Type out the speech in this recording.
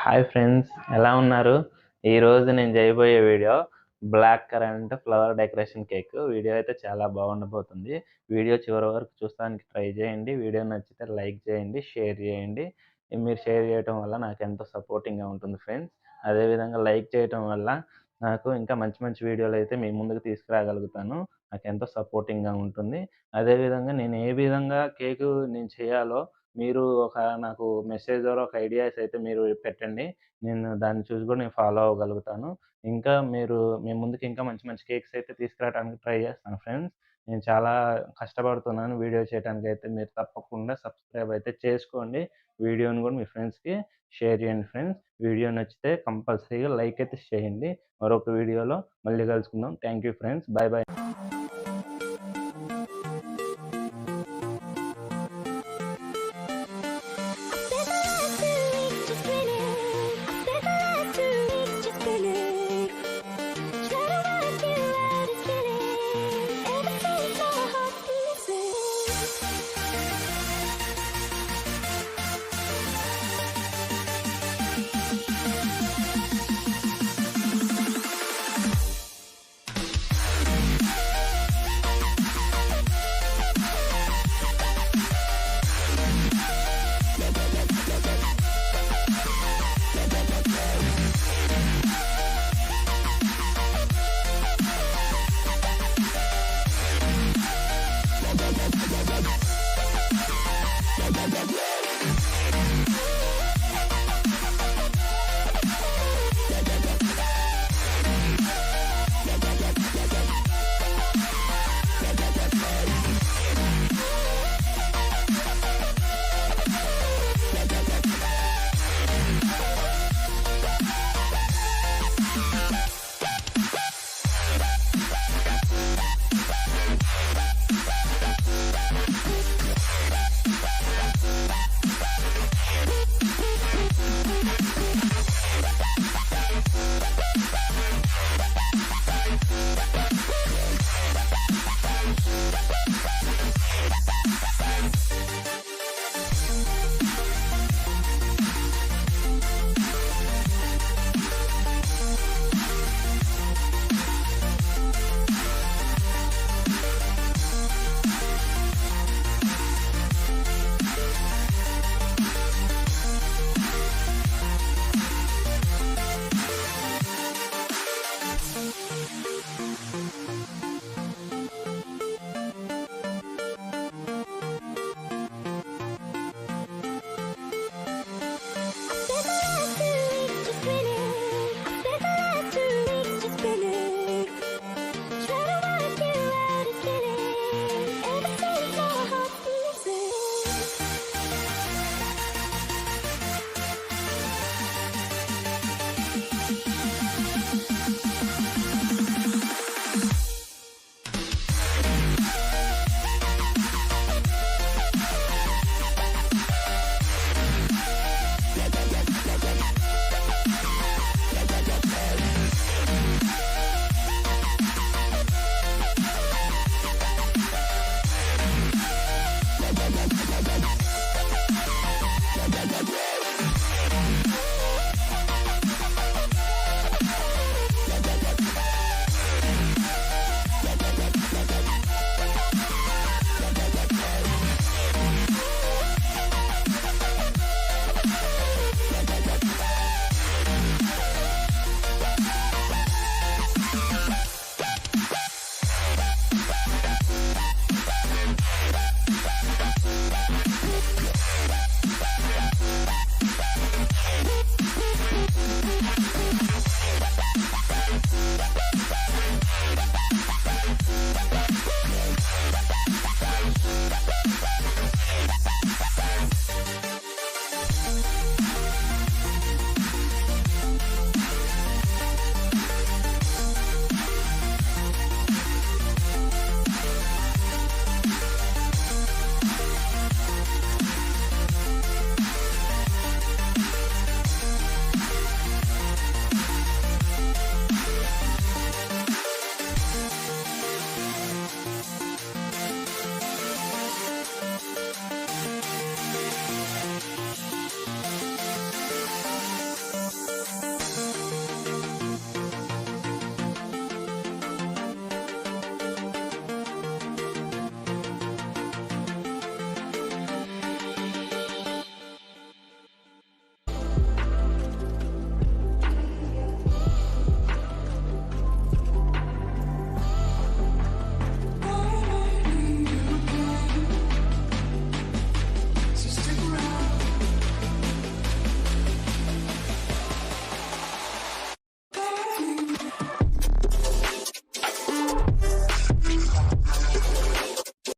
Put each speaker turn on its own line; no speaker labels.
Hi friends, ఎలా ఉన్నారు? ఈరోజు నేను చేయబోయే video black currant flower decoration cake. Video అయితే చాలా బాగుండబోతుంది. వీడియో చివరి వరకు చూస్తానికి ట్రై చేయండి. వీడియో నచ్చితే లైక్ చేయండి, షేర్ చేయండి. మీరు షేర్ చేయడం వల్ల నాకు ఎంతో సపోర్టింగ్గా ఉంటుంది ఫ్రెండ్స్. అదేవిధంగా లైక్ చేయడం వల్ల నాకు ఇంకా మంచి మంచి వీడియోలు అయితే మీ ముందుకు తీసుకురాగలుగుతాను. నాకు ఎంతో సపోర్టింగ్గా ఉంటుంది. అదేవిధంగా నేను ఏ విధంగా కేకు నేను చేయాలో మీరు నాకు మెసేజ్ ద్వారా ఒక ఐడియాస్ అయితే మీరు పెట్టండి. నేను దాన్ని చూసి కూడా నేను ఫాలో అవ్వగలుగుతాను. ఇంకా మీ ముందుకి ఇంకా మంచి మంచి కేక్స్ అయితే తీసుకురావడానికి ట్రై చేస్తాను ఫ్రెండ్స్. నేను చాలా కష్టపడుతున్నాను వీడియో చేయడానికైతే. మీరు తప్పకుండా సబ్స్క్రైబ్ అయితే చేసుకోండి. వీడియోని కూడా మీ ఫ్రెండ్స్‌కి షేర్ చేయండి ఫ్రెండ్స్. వీడియో నచ్చితే కంపల్సరీగా లైక్ అయితే చేయండి. మరొక వీడియోలో మళ్ళీ కలుసుకుందాం. Thank you friends. Bye bye.